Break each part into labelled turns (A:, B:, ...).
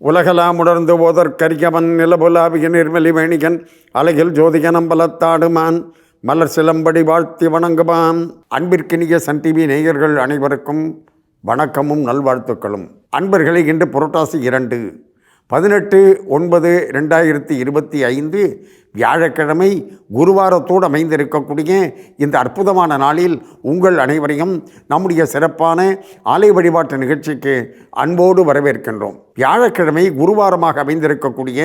A: உலகலாம் உணர்ந்து ஓதற்கரியவன் நிலபுலாவிய நிர்மலி வேணிகன் அலையில் ஜோதிகனம் பலத்தாடுமான் மலர் சிலம்படி வாழ்த்தி வணங்குவான். அன்பிற்கினிய சன் டிவி நேயர்கள் அனைவருக்கும் வணக்கமும் நல்வாழ்த்துக்களும். அன்பர்களை இன்று புரட்டாசி 2/18/2025 வியாழக்கிழமை குருவாரத்தோடு அமைந்திருக்கக்கூடிய இந்த அற்புதமான நாளில் உங்கள் அனைவரையும் நம்முடைய சிறப்பான ஆலய வழிபாட்டு நிகழ்ச்சிக்கு அன்போடு வரவேற்கின்றோம். வியாழக்கிழமை குருவாரமாக அமைந்திருக்கக்கூடிய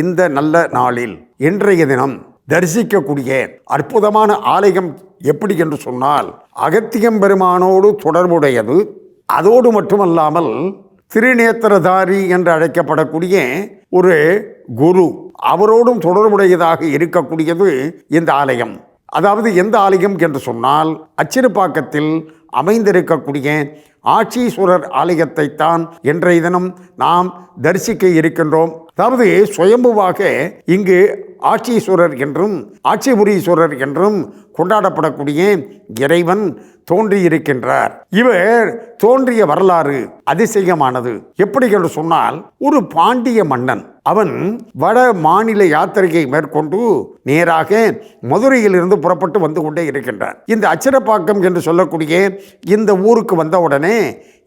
A: இந்த நல்ல நாளில் இன்றைய தினம் தரிசிக்கக்கூடிய அற்புதமான ஆலயம் எப்படி என்று சொன்னால் அகத்தியம் பெருமானோடு தொடர்புடையது. அதோடு மட்டுமல்லாமல் திருநேத்திரதாரி என்று அழைக்கப்படக்கூடிய ஒரு குரு, அவரோடும் தொடர்புடையதாக இருக்கக்கூடியது இந்த ஆலயம். அதாவது எந்த ஆலயம் என்று சொன்னால் அச்சிறுபாக்கத்தில் அமைந்திருக்கக்கூடிய ஆட்சீஸ்வரர் ஆலயத்தைத்தான் இன்றைய தினம் நாம் தரிசிக்க இருக்கின்றோம். அதாவது சுயம்புவாக இங்கு ஆட்சீஸ்வரர் என்றும் ஆட்சிபுரீஸ்வரர் என்றும் கொண்டாடப்படக்கூடிய இறைவன் தோன்றியிருக்கின்றார். இவர் தோன்றிய வரலாறு அதிசயமானது. எப்படி என்று சொன்னால், ஒரு பாண்டிய மன்னன் அவன் வட மாநில யாத்திரையை மேற்கொண்டு நேராக மதுரையிலிருந்து புறப்பட்டு வந்து கொண்டே இருக்கின்றான். இந்த அச்சிறுபாக்கம் என்று சொல்லக்கூடிய இந்த ஊருக்கு வந்தவுடனே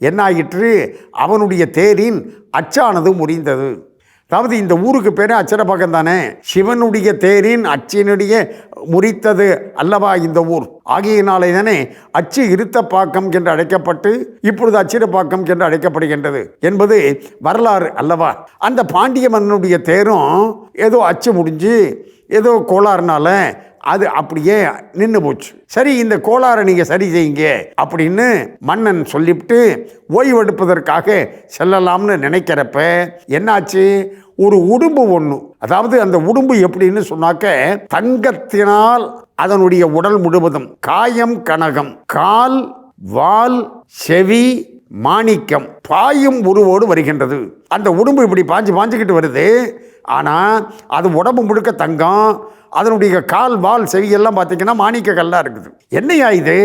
A: என்னாயிற்று, அவனுடைய தேரின் அச்சானது முறிந்தது. அதாவது இந்த ஊருக்கு பேர் அச்சிறுபாக்கம் தானே, சிவனுடைய தேரின் அச்சினுடைய முறித்தது அல்லவா இந்த ஊர். ஆகியனாலே தானே அச்சு இருத்தப்பாக்கம் என்று அழைக்கப்பட்டு இப்பொழுது அச்சிறுபாக்கம் என்று அழைக்கப்படுகின்றது என்பது வரலாறு அல்லவா. அந்த பாண்டிய மன்னனுடைய தேரும் ஏதோ அச்சு முடிஞ்சு ஏதோ கோளாறுனால அது அப்படியே நின்று போச்சு. சரி, இந்த கோளாறை நீங்கள் சரி செய்யுங்க அப்படின்னு மன்னன் சொல்லிவிட்டு ஓய்வெடுப்பதற்காக செல்லலாம்னு நினைக்கிறப்ப என்னாச்சு, ஒரு உடும்பு ஒன்று, அதாவது அந்த உடும்பு எப்படின்னு சொன்னாக்க தங்கத்தினால் அதனுடைய உடல் முழுவதும் காயம் கனகம், கால் வால் செவி மாணிக்கம் பாயும் உருவோடு வருகின்றது. அந்த உடும்பு இப்படி பாஞ்சுக்கிட்டு வருது. ஆனால் அது உடம்பு முழுக்க தங்கம், அதனுடைய கால் வால் செவியெல்லாம் பார்த்தீங்கன்னா மாணிக்க கல்லாக இருக்குது. என்னையா இது,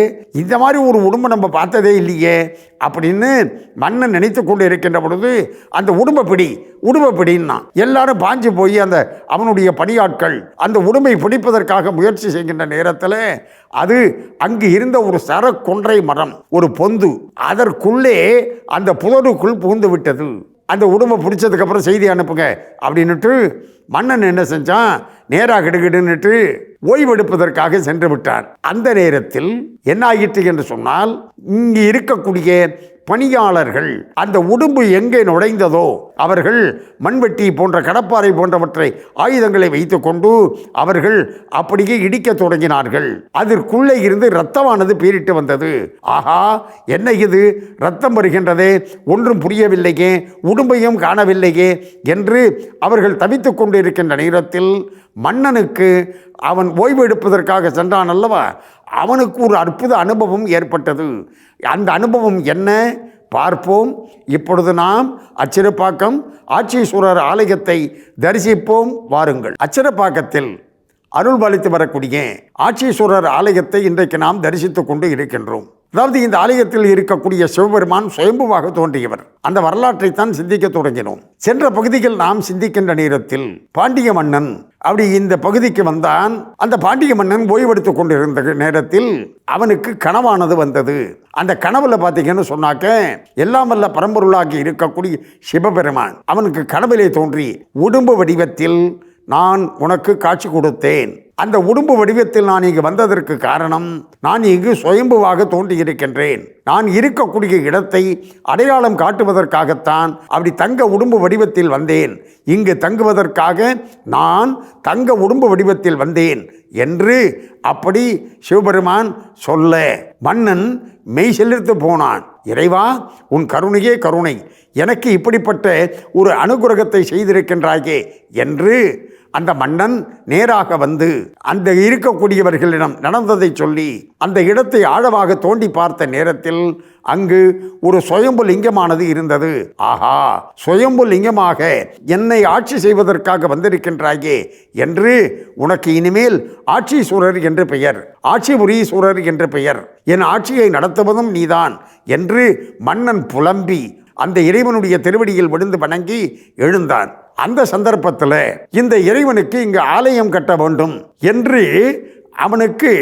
A: இந்த மாதிரி ஒரு உடும்பை நம்ம பார்த்ததே இல்லையே அப்படின்னு மன்னன் நினைத்து கொண்டு இருக்கின்ற பொழுது அந்த உடும்பை பிடின்னா எல்லாரும் பாஞ்சு போய் அந்த அவனுடைய பணியாட்கள் அந்த உடும்பை பிடிப்பதற்காக முயற்சி செய்கின்ற நேரத்தில் அது அங்கு இருந்த ஒரு சரக்கொன்றை மரம், ஒரு பொந்து, அதற்குள்ளே அந்த புதருக்குள் புகுந்து விட்டது. அந்த உடும்பை பிடிச்சதுக்கப்புறம் செய்தி அனுப்புங்க அப்படின்னுட்டு மன்னன் என்ன செஞ்சான், நேராக கிடுகிடுன்னுட்டு ஓய்வெடுப்பதற்காக சென்று விட்டார். அந்த நேரத்தில் என்ன ஆகிட்டு என்று சொன்னால், இங்கு இருக்கக்கூடிய பணியாளர்கள் அந்த உடும்பு எங்கே நுழைந்ததோ அவர்கள் மண்வெட்டி போன்ற கடப்பாறை போன்றவற்றை ஆயுதங்களை வைத்து கொண்டு அவர்கள் அப்படியே இடிக்க தொடங்கினார்கள். அதற்குள்ளே இருந்து இரத்தமானது பீரிட்டு வந்தது. ஆஹா, என்ன இது, இரத்தம் வருகின்றதே, ஒன்றும் புரியவில்லையே, உடும்பையும் காணவில்லையே என்று அவர்கள் தவித்து கொண்டு இருக்கின்ற நேரத்தில் மன்னனுக்கு அவன் ஓய்வு எடுப்பதற்காக சென்றான் அல்லவா, அவனுக்கு ஒரு அற்புத அனுபவம் ஏற்பட்டது. அந்த அனுபவம் என்ன பார்ப்போம். இப்பொழுது நாம் அச்சிறுபாக்கம் ஆட்சீஸ்வரர் ஆலயத்தை தரிசிப்போம், வாருங்கள். அச்சிறுபாக்கத்தில் அருள் பாலித்து வரக்கூடிய ஆட்சீஸ்வரர் ஆலயத்தை இன்றைக்கு நாம் தரிசித்துக் கொண்டு இருக்கின்றோம். அதாவது இந்த ஆலயத்தில் இருக்கக்கூடிய சிவபெருமான் சுயம்புவாக தோன்றியவர். அந்த வரலாற்றை தான் சிந்திக்க தொடங்கினோம். சென்ற பகுதியில் நாம் சிந்திக்கின்ற நேரத்தில் பாண்டிய மன்னன் அப்படி இந்த பகுதிக்கு வந்தான். அந்த பாண்டிய மன்னன் ஓய்வெடுத்துக் கொண்டிருந்த நேரத்தில் அவனுக்கு கனவானது வந்தது. அந்த கனவுல பார்த்தீங்கன்னு சொன்னாக்க எல்லாம் வல்ல பரம்பொருளாகி இருக்கக்கூடிய சிவபெருமான் அவனுக்கு கனவிலே தோன்றி உடும்பு வடிவத்தில் நான் உனக்கு காட்சி கொடுத்தேன். அந்த உடும்பு வடிவத்தில் நான் இங்கு வந்ததற்கு காரணம், நான் இங்கு சுயம்புவாக தோன்றியிருக்கின்றேன். நான் இருக்கக்கூடிய இடத்தை அடையாளம் காட்டுவதற்காகத்தான் அப்படி தங்க உடும்பு வடிவத்தில் வந்தேன். இங்கு தங்குவதற்காக நான் தங்க உடும்பு வடிவத்தில் வந்தேன் என்று அப்படி சிவபெருமான் சொல்ல மன்னன் மெய் செலுத்து போனான். இறைவா, உன் கருணையே கருணை, எனக்கு இப்படிப்பட்ட ஒரு அனுகிரகத்தை செய்திருக்கின்றாயே என்று அந்த மன்னன் நேராக வந்து அந்த இருக்கக்கூடியவர்களிடம் நடந்ததை சொல்லி அந்த இடத்தை ஆழமாக தோண்டி பார்த்த நேரத்தில் அங்கு ஒரு சுயம்பு லிங்கமானது இருந்தது. ஆஹா, சுயம்பு லிங்கமாக என்னை ஆட்சி செய்வதற்காக வந்திருக்கின்றாயே என்று உனக்கு இனிமேல் ஆட்சீஸ்வரர் என்று பெயர், ஆட்சிபுரீஸ்வரர் என்று பெயர், என் ஆட்சியை நடத்துவதும் நீதான் என்று மன்னன் புலம்பி அந்த இறைவனுடைய திருவடியில் விழுந்து வணங்கி எழுந்தான். அந்த சந்தர்ப்பத்தில் இந்த இறைவனுக்கு இங்கு ஆலயம் கட்ட வேண்டும் என்று அவனுக்கு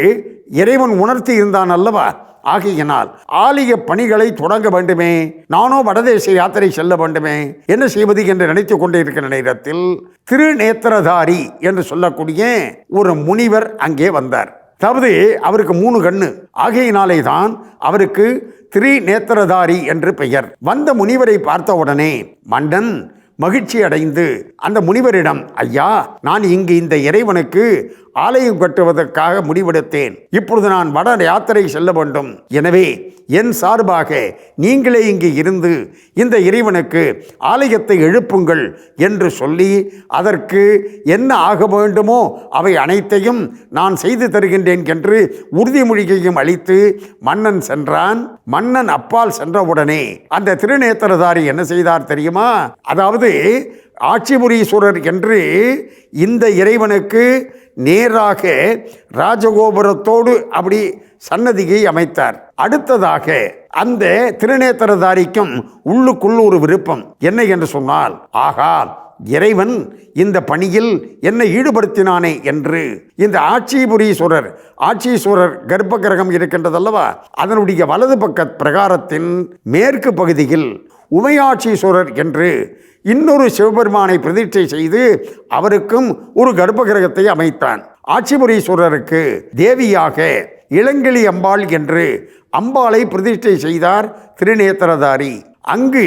A: இறைவன் உணர்த்தி இருந்தான் அல்லவா? ஆகையினால் ஆலய பணிகளை தொடங்க வேண்டுமே, நானோ வடதேச யாத்திரை செல்ல வேண்டுமே, என்ன செய்வது என்று நினைத்து கொண்டே இருக்கிற நேரத்தில் திருநேத்திரதாரி என்று சொல்லக்கூடிய ஒரு முனிவர் அங்கே வந்தார். அதாவது அவருக்கு 3 கண்ணு, ஆகையினாலே தான் அவருக்கு திரிநேத்திரதாரி என்று பெயர். வந்த முனிவரை பார்த்த உடனே மன்னன் மகிழ்ச்சி அடைந்து அந்த முனிவரிடம், ஐயா, நான் இங்கு இந்த இறைவனுக்கு ஆலயம் கட்டுவதற்காக முடிவெடுத்தேன். இப்பொழுது நான் வட யாத்திரை செல்ல வேண்டும். எனவே என் சார்பாக நீங்களே இங்கு இருந்து இந்த இறைவனுக்கு ஆலயத்தை எழுப்புங்கள் என்று சொல்லி அதற்கு என்ன ஆக வேண்டுமோ அவை அனைத்தையும் நான் செய்து தருகின்றேன் என்று உறுதிமொழியையும் அளித்து மன்னன் சென்றான். மன்னன் அப்பால் சென்றவுடனே அந்த திருநேத்திரதாரி என்ன செய்தார் தெரியுமா? அதாவது ஆட்சிபுரீஸ்வரர் என்று இந்த இறைவனுக்கு நேராக ராஜகோபுரத்தோடு அப்படி சன்னதியை அமைத்தார். அடுத்ததாக அந்த திருநேத்திரதாரிக்கும் உள்ளுக்குள் ஒரு விருப்பம் என்ன என்று சொன்னால், ஆகா, இறைவன் இந்த பணியில் என்னை ஈடுபடுத்தினானே என்று இந்த ஆட்சீஸ்வரர் கர்ப்ப கிரகம் இருக்கின்றதல்லவா, அதனுடைய வலது பக்க பிரகாரத்தின் மேற்கு பகுதியில் உமையாட்சீஸ்வரர் என்று இன்னொரு சிவபெருமானை பிரதிஷ்டை செய்து அவருக்கும் ஒரு கர்ப்ப கிரகத்தை அமைத்தான். ஆட்சிபுரீஸ்வரருக்கு தேவியாக இளங்கிளி அம்பாள் என்று அம்பாளை பிரதிஷ்டை செய்தார் திருநேத்திரதாரி. அங்கு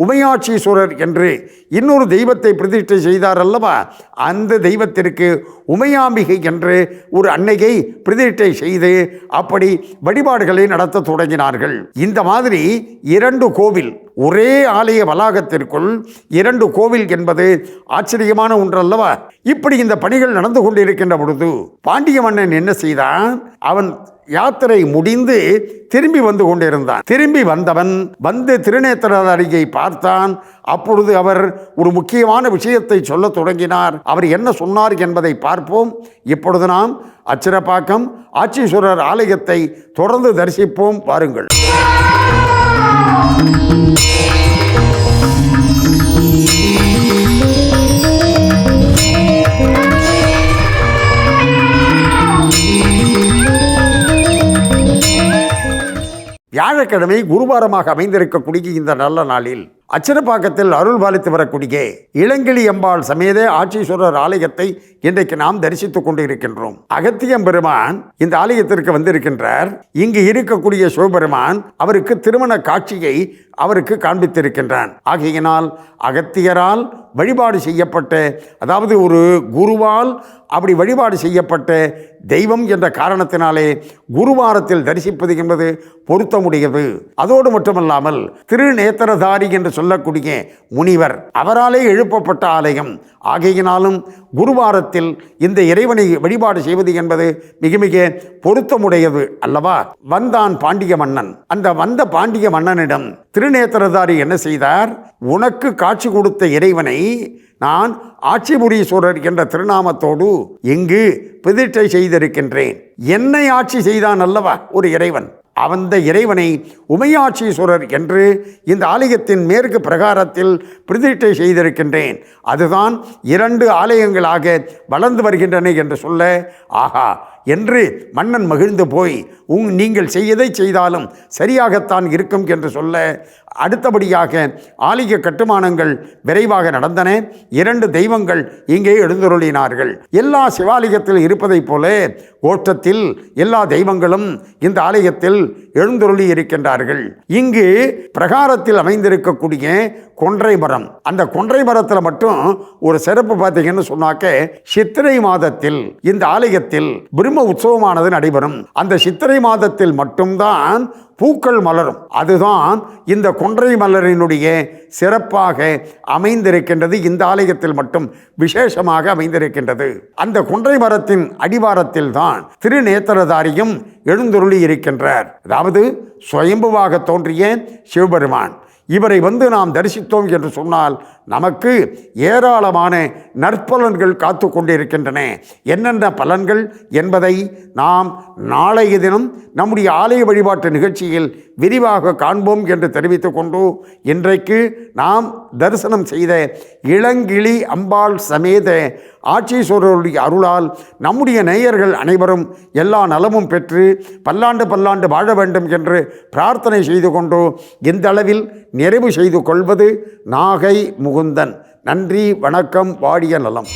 A: உமையாட்சீஸ்வரர் என்று இன்னொரு தெய்வத்தை பிரதிஷ்டை செய்தார் அல்லவா, அந்த தெய்வத்திற்கு உமையாம்பிகை என்று ஒரு அன்னையை பிரதிஷ்டை செய்து அப்படி வழிபாடுகளை நடத்த தொடங்கினார்கள். இந்த மாதிரி 2 கோவில் ஒரே ஆலய வளாகத்திற்குள் 2 கோவில் என்பது ஆச்சரியமான ஒன்றல்லவா. இப்படி இந்த பணிகள் நடந்து கொண்டிருக்கின்ற பொழுது பாண்டிய மன்னன் என்ன செய்தான்? அவன் யாத்திரை முடிந்து திரும்பி வந்து கொண்டிருந்தான். திரும்பி வந்தவன் வந்து திருநேத்திரதாரியை பார்த்தான். அப்பொழுது அவர் ஒரு முக்கியமான விஷயத்தை சொல்ல தொடங்கினார். அவர் என்ன சொன்னார் என்பதை பார்ப்போம். இப்பொழுது நாம் அச்சிரப்பாக்கம் ஆட்சீஸ்வரர் ஆலயத்தை தொடர்ந்து தரிசிப்போம். பாருங்கள். வியாழக்கிழமை குருவாரமாக அமைந்திருக்கக்கூடிய இந்த நல்ல நாளில் அச்சிரப்பாக்கத்தில் அருள் பாலித்து வரக்கூடிய இளங்கிளி அம்பாள் சமேத ஆட்சீஸ்வரர் ஆலயத்தை இன்றைக்கு நாம் தரிசித்துக் கொண்டு இருக்கின்றோம். அகத்தியம் பெருமான் இந்த ஆலயத்திற்கு வந்திருக்கின்றார். இங்கு இருக்கக்கூடிய சிவபெருமான் அவருக்கு திருமண காட்சியை அவருக்கு காண்பித்திருக்கின்றான். ஆகையினால் அகத்தியரால் வழிபாடு செய்யப்பட்ட, அதாவது ஒரு குருவால் அப்படி வழிபாடு செய்யப்பட்ட தெய்வம் என்ற காரணத்தினாலே குருவாரத்தில் தரிசிப்பது என்பது பொருத்தமுடையது. அதோடு மட்டுமல்லாமல் திருநேத்திரதாரி என்று சொல்லக்கூடிய முனிவர் அவராலே எழுப்பப்பட்ட ஆலயம். ஆகையினாலும் குருவாரத்தில் இந்த இறைவனை வழிபாடு செய்வது என்பது மிக மிக பொருத்தமுடையது அல்லவா. வந்தான் பாண்டிய மன்னன். அந்த வந்த பாண்டிய மன்னனிடம் திருநேத்திரதாரி என்ன செய்தார்? உனக்கு காட்சி கொடுத்த இறைவனை நான் ஆட்சிபுரீஸ்வரர் என்ற திருநாமத்தோடு இங்கு பிரதிஷ்டை செய்திருக்கின்றேன். என்னை ஆட்சி செய்தான் அல்லவா ஒரு இறைவன், அந்த இறைவனை உமையாட்சீஸ்வரர் என்று இந்த ஆலயத்தின் மேற்கு பிரகாரத்தில் பிரதிஷ்டை செய்திருக்கின்றேன். அதுதான் 2 ஆலயங்களாக வளர்ந்து வருகின்றன என்று சொல்ல, ஆகா என்று மன்னன் மகிழ்ந்து போய் நீங்கள் செய்யதை செய்தாலும் சரியாகத்தான் இருக்கும் என்று சொல்ல, அடுத்தபடியாக ஆலய கட்டுமானங்கள் விரைவாக நடந்தன. 2 தெய்வங்கள் இங்கே எழுந்தருளினார்கள். எல்லா சிவாலயத்தில் இருப்பதைப் போல கோஷ்டத்தில் எல்லா தெய்வங்களும் இந்த ஆலயத்தில் எழுந்தருளி இருக்கின்றார்கள். இங்கு பிரகாரத்தில் அமைந்திருக்கக்கூடிய கொன்றை மரம், அந்த கொன்றை மரத்தில் மட்டும் ஒரு சிறப்பு பார்த்தீங்கன்னு சொன்னாக்க, சித்திரை மாதத்தில் இந்த ஆலயத்தில் பிரம்ம உற்சவமானது நடைபெறும். அந்த சித்திரை மாதத்தில் மட்டும்தான் பூக்கள் மலரும். அதுதான் இந்த கொன்றை மலரினுடைய சிறப்பாக அமைந்திருக்கின்றது. இந்த ஆலயத்தில் மட்டும் விசேஷமாக அமைந்திருக்கின்றது. அந்த கொன்றை மரத்தின் அடிவாரத்தில் தான் திருநேத்திரதாரியும் எழுந்தருளி இருக்கின்றார். அதாவது சுயம்புவாக தோன்றிய சிவபெருமான். இவரை வந்து நாம் தரிசித்தோம் என்று சொன்னால் நமக்கு ஏராளமான நற்பலன்கள் காத்து கொண்டிருக்கின்றன. என்னென்ன பலன்கள் என்பதை நாம் நாளைய தினம் நம்முடைய ஆலய வழிபாட்டு நிகழ்ச்சியில் விரிவாக காண்போம் என்று தெரிவித்துக் கொண்டு, இன்றைக்கு நாம் தரிசனம் செய்த இளங்கிளி அம்பாள் சமேத ஆட்சீஸ்வரருடைய அருளால் நம்முடைய நேயர்கள் அனைவரும் எல்லா நலமும் பெற்று பல்லாண்டு பல்லாண்டு வாழ வேண்டும் என்று பிரார்த்தனை செய்து கொண்டு இந்த அளவில் நிறைவு செய்து கொள்வது நாகை முகுந்தன். நன்றி, வணக்கம், வாடிய நலம்.